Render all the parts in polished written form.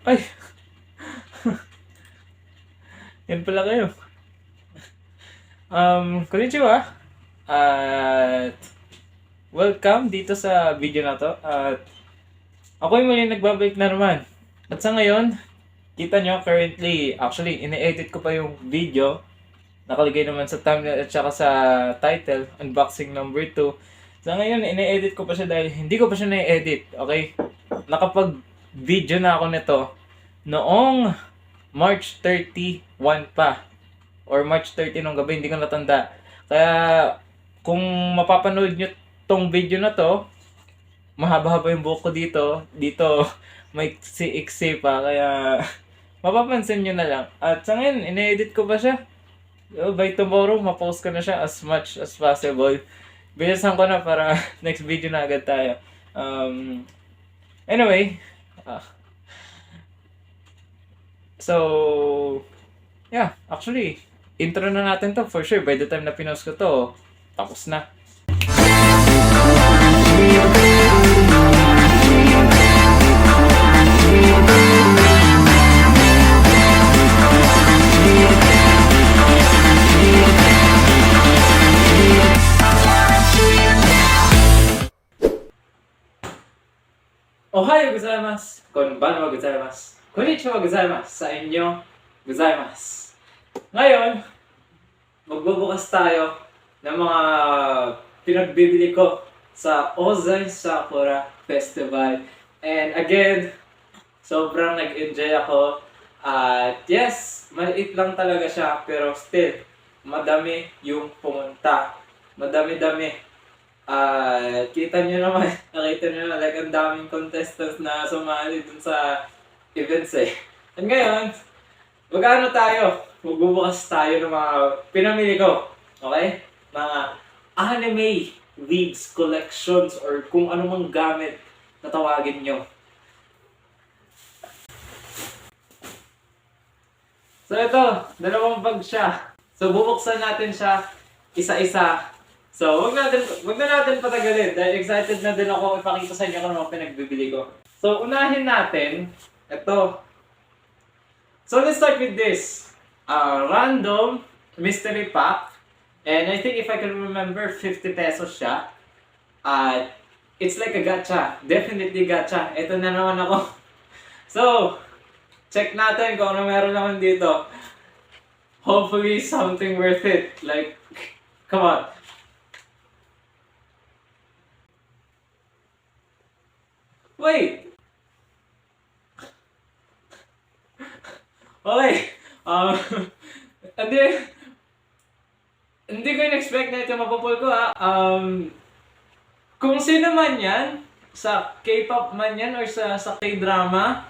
Ay, yan pala kayo. Konnichiwa. At welcome dito sa video na to. At ako yung muli nagbabalik na naman. At sa ngayon, kita nyo currently, actually, ine-edit ko pa yung video. Nakalagay naman sa thumbnail at saka sa title, unboxing number 2. Sa ngayon, ine-edit ko pa siya dahil hindi ko pa siya na-edit. Okay? Nakapag-video na ako nito noong March 31 pa. Or March 30 nung gabi, hindi ko natanda. Kaya, kung mapapanood nyo tong video na to, mahaba-haba yung buhok ko dito. Dito, may iksi pa. Kaya, mapapansin nyo na lang. At sa ngayon, ine-edit ko pa siya. By tomorrow, ma-post ko na siya as much as possible. Bilisan ko na para next video na agad tayo. Anyway, so, yeah, actually, intro na natin to for sure. By the time na pinost ko to, tapos na. Ohayo gozaimasu, konbanwa gozaimasu, konnichiwa gozaimasu, sa inyo gozaimasu. Ngayon, magbubukas tayo ng mga pinagbibili ko sa Ozai Sakura Festival. And again, sobrang nag-enjoy ako. At yes, maliit lang talaga siya, pero still, madami yung pumunta. Madami-dami. Kita nyo naman, nakita nyo naman, like, ang daming contestants na sumali dun sa events eh. And ngayon, mag-ano tayo? Magbubukas tayo ng mga pinamili ko. Okay? Mga anime wigs collections or kung ano mang gamit na tawagin nyo. So ito, dalawang bag siya. So bubuksan natin siya isa-isa. So wag na natin patagalin dahil excited na din ako ipakita sa inyo kung ano pinagbibili ko. So unahin natin, ito. So let's start with this. Random mystery pack. And I think if I can remember, 50 pesos siya. It's like a gacha. Definitely gacha. Ito na naman ako. So, check natin kung ano meron naman dito. Hopefully something worth it. Like, come on. Wait! Okay. Hindi ko in-expect na ito mapupul ko ha. Kung sino man yan, sa K-pop man yan or sa K-drama,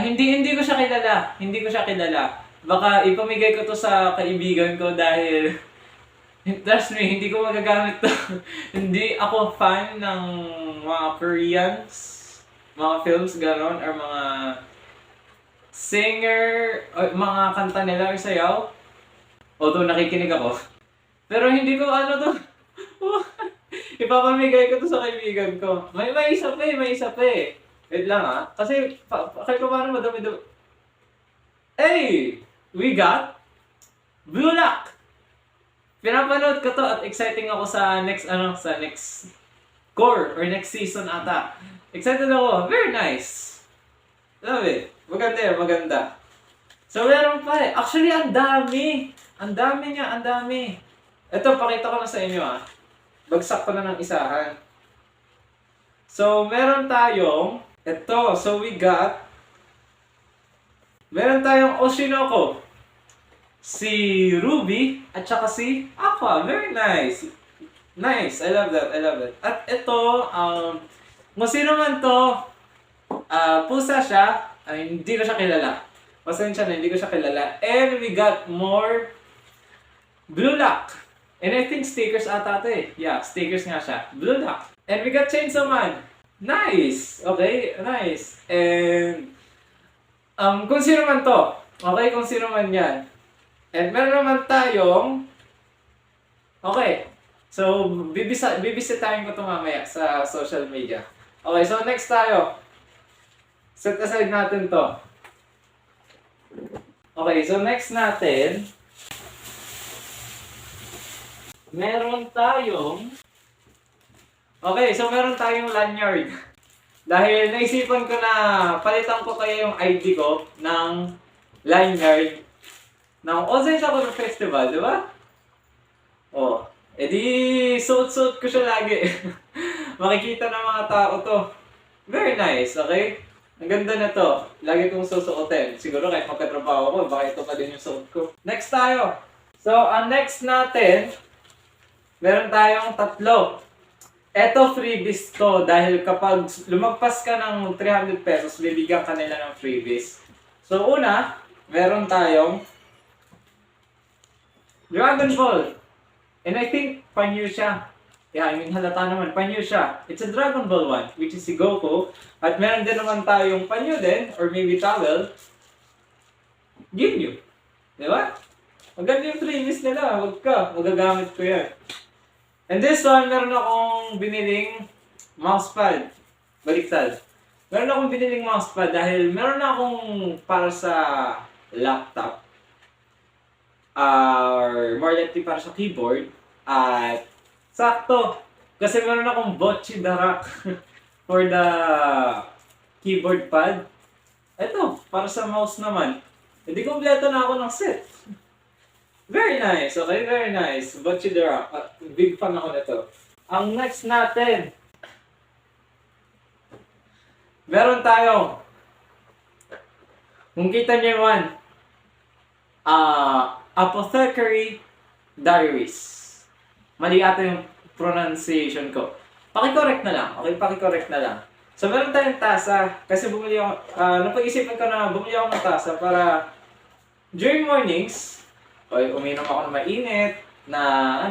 hindi ko siya kilala. Hindi ko siya kilala. Baka ipamigay ko to sa kaibigan ko dahil trust me, hindi ko magagamit to. Hindi ako fan ng mga Koreans, mga films gano'n, or mga singer, o mga kanta nila or sayaw. Although nakikinig ako. Pero hindi ko ano to. Ipapamigay ko to sa kaibigan ko. May isa pa eh. Wait lang ha. Kasi kahit pa paano madami-dami. Hey! We got Blue Lock! Pinapanood ko to at exciting ako sa next core or next season ata. Excited ako. Very nice. Love it. Maganda yan, maganda. So meron pa eh. Actually, ang dami. Ang dami niya, ang dami. Ito, pakita ko na sa inyo ah. Bagsak ko na ng isahan. So, meron tayong ito. So, meron tayong Oshinoko. Si Ruby at saka si Aqua. Very nice. Nice. I love that. I love it. At ito, kung sino man to, pusa siya. Hindi ko siya kilala. Pasensya na, hindi ko siya kilala. And we got more Blue Lock. And I think stickers ata ito eh. Yeah, stickers nga siya. Blue Lock. And we got Chainsaw Man. Nice! Okay, nice. And kung sino man to. Okay, kung sino man yan. And meron naman tayong okay. So, bibisitahin ko ito mamaya sa social media. Okay, so next tayo. Set aside natin to. Okay, so next natin, meron tayong... Okay, so meron tayong lanyard. Dahil naisipan ko na palitan ko kaya yung ID ko ng lanyard ng Ozay Sakura Festival, di ba? Oh, edi suot-suot ko siya lagi. Makikita ng mga tao to. Very nice, okay? Ang ganda na to. Lagi kong susuotin. Siguro kahit magkatrabaho ko, baka ito pa din yung suot ko. Next tayo. So, ang next natin, meron tayong tatlo. Eto freebies to dahil kapag lumagpas ka ng 300 pesos, bibigyan ka nila ng freebies. So una, meron tayong Dragon Ball. And I think panyo siya. Yeah, I mean halata naman, panyo siya. It's a Dragon Ball one, which is si Goku. At meron din naman tayong panyo din, or maybe towel, Ginyu. Di ba? Maganda yung freebies nila, wag ka, magagamit ko yan. And this one, meron akong biniling mousepad. Baliktad. Meron akong biniling mousepad dahil meron akong para sa laptop. Or more likely para sa keyboard. At sakto. Kasi meron akong Bocchi Darak for the keyboard pad. Ito, para sa mouse naman. Hindi kompleto na ako ng set. Very nice, okay? Very nice. Bocchi Darak. Big fan ako nito. Ang next natin, meron tayo. Kung kita niyo yan, Apothecary Diaries. Mali ata yung pronunciation ko. Paki-correct na lang. Okay, paki-correct na lang. So, meron tayong tasa. Kasi bumili ako, napag-isipan ko na bumili ako ng tasa para during mornings, okay, uminom ako ng mainit na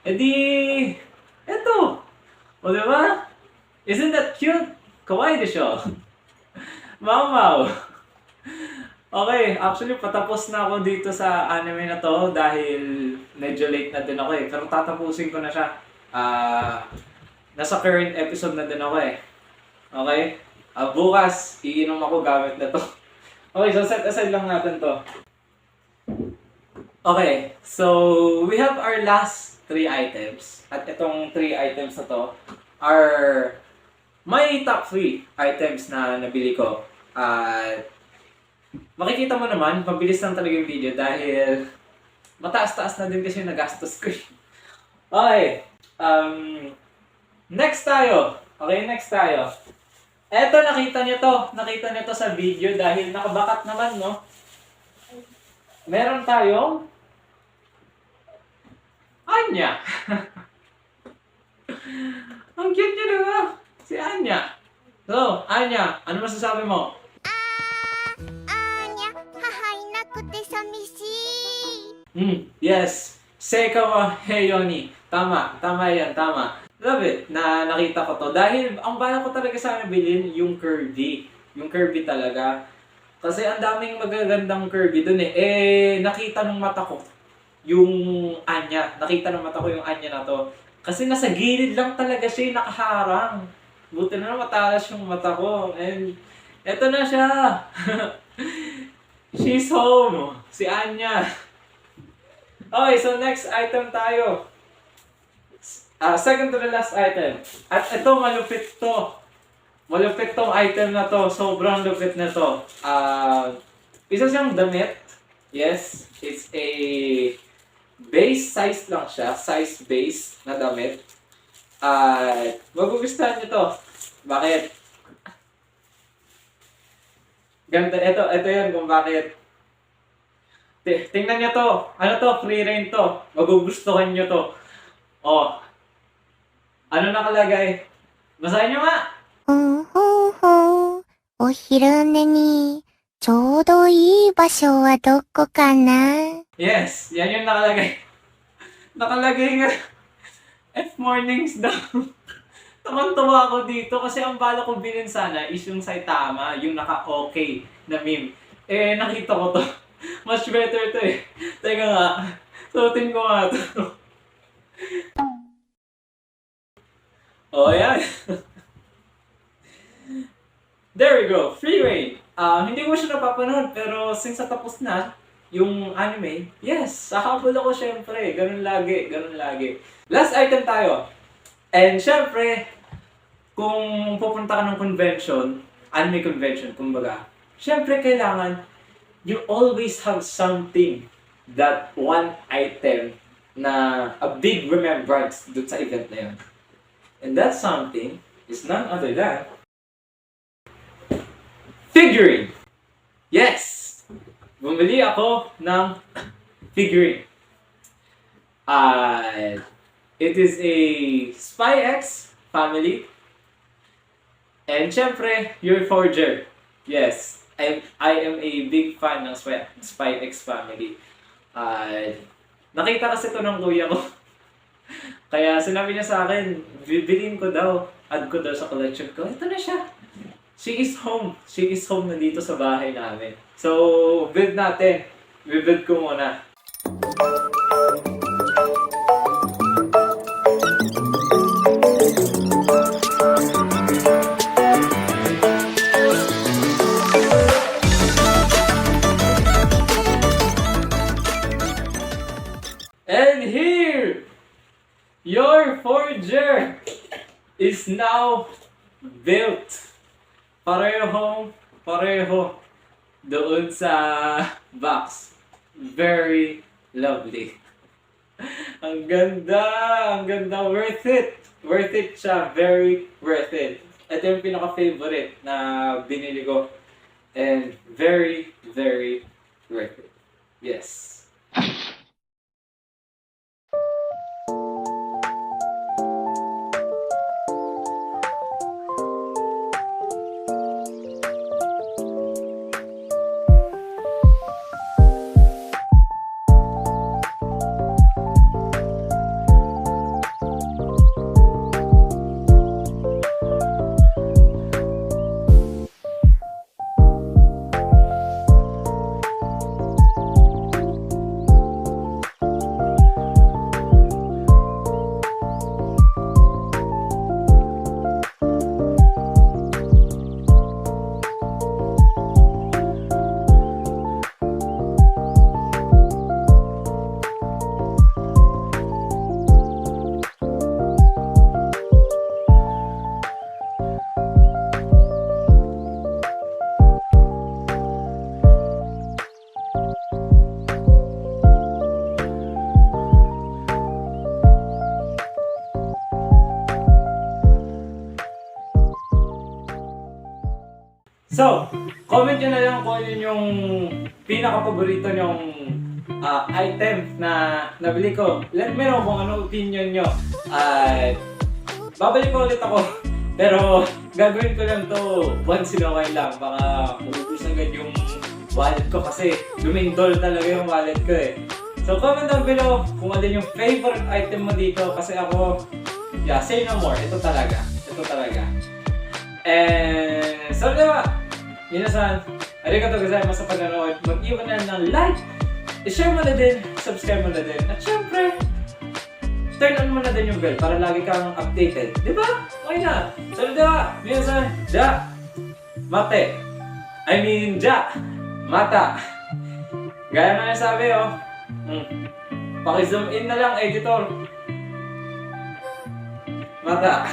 edi, eto. O diba? Isn't that cute? Kawaii desho. Mau. Okay, actually patapos na ako dito sa anime na to dahil medyo late na din ako eh. Pero tatapusin ko na siya. Nasa current episode na din ako eh. Okay? Bukas, iinom ako gamit na to. Okay, so set aside lang natin to. Okay, so we have our last 3 items. At itong 3 items na to are my top 3 items na nabili ko. At makikita mo naman, mabilis lang talaga yung video dahil mataas-taas na din kasi yung nagastos ko. Okay, next tayo. Okay, next tayo. Eto, nakita nyo to. Nakita nyo to sa video dahil nakabakat naman, no? Meron tayong Anya. Ang cute niya diba? Si Anya. So, Anya, ano masasabi mo? Anya, hahay nakute samishii. Yes. Seika wa Heyoni. Tama. Tama yan. Tama. Love it na nakita ko to. Dahil ang bala ko talaga sana bilhin yung Kirby. Yung Kirby talaga. Kasi ang daming magagandang Kirby dun eh. Nakita ng mata ko yung Anya. Nakita ng mata ko yung Anya na to. Kasi nasa gilid lang talaga siya yung nakaharang. Buti na matalas yung mata ko. And eto na siya. She's home. Si Anya. Okay, so next item tayo. Second to the last item. At ito, malupit to. Malupit tong item na to. Sobrang lupit na to. Isa siyang damit. Yes, it's a base size lang siya. Size base na damit. Magugustuhan niyo to. Bakit? Ganda. Ito yan kung bakit. Tingnan niyo to. Ano to? Free reign to. Magugustuhan niyo to. Oh. Ano nakalagay? Basahin niyo nga. ほうほうほう。お昼寝にちょうどいい場所はどこかな? Yes, yan yung nakalagay. Nakalagay nga. F mornings daw. Tawan-tawa ako dito kasi ang bala ko bilhin sana is yung Saitama, yung naka-okay na meme. Nakita ko to. Much better to eh. Teka nga, suotin ko nga to. Oh, yan. There we go. Free reign. Hindi ko siya napapanood. Pero since tapos na yung anime, yes, sahabol ako syempre. Ganun lagi, ganun lagi. Last item tayo. And syempre, kung pupunta ka ng convention, anime convention, kumbaga, syempre kailangan you always have something, that one item na a big remembrance dun sa event na yun. And that something is none other than figurine. Yes! Bumili ako ng figurine. It is a Spy X family. And syempre, your Forger. Yes, I am a big fan ng Spy X family. Nakita kasi ito ng kuya ko. Kaya sinabi niya sa akin, bibilin ko daw, add ko daw sa collection ko. Ito na siya. She is home. She is home na dito sa bahay namin. So, build natin. Build ko muna. And here, your Forger is now built. Pareho doon sa box. Very lovely. Ang ganda, worth it. Worth it siya, very worth it. Ito yung pinaka-favorite na binili ko. And very, very worth it. Yes. So, comment nyo na lang kung yun yung pinaka-paborito nyong item na nabili ko. Let me know kung ano opinion nyo. At babalik ko ulit ako. Pero gagawin ko lang to once in a while lang. Baka maubos agad yung wallet ko kasi lumindol talaga yung wallet ko eh. So comment down below kung ano yung favorite item mo dito. Kasi ako, yeah, say no more. Ito talaga. Ito talaga. And so diba, minasan, arigatou gozaimasu sa panonood. Mag-iwan na ng like, i-share mo na din, subscribe mo na din. At syempre, turn on mo na din yung bell para lagi kang updated. Diba? Okay na. So diba, minasan, ja, mate. I mean, ja, mata. Gaya na nasabi oh. Paki-zoom in na lang, editor. Mata.